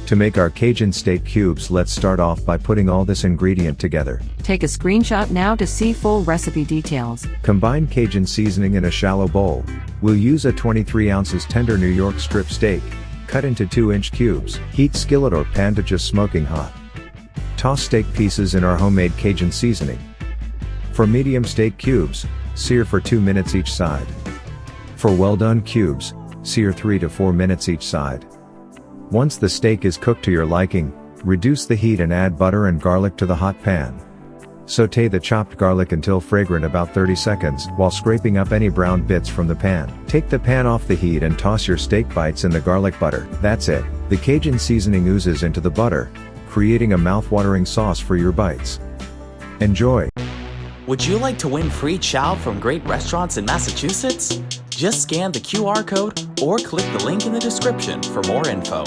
To make our Cajun steak cubes, let's start off by putting all this ingredient together. Take a screenshot now to see full recipe details. Combine Cajun seasoning in a shallow bowl. We'll use a 23 ounces tender New York strip steak, cut into 2-inch cubes. Heat skillet or pan to just smoking hot. Toss steak pieces in our homemade Cajun seasoning. For medium steak cubes, sear for 2 minutes each side. For well-done cubes, sear 3 to 4 minutes each side. Once the steak is cooked to your liking, reduce the heat and add butter and garlic to the hot pan. Sauté the chopped garlic until fragrant about 30 seconds while scraping up any brown bits from the pan. Take the pan off the heat and toss your steak bites in the garlic butter. That's it. The Cajun seasoning oozes into the butter, creating a mouth-watering sauce for your bites. Enjoy! Would you like to win free chow from great restaurants in Massachusetts? Just scan the QR code or click the link in the description for more info.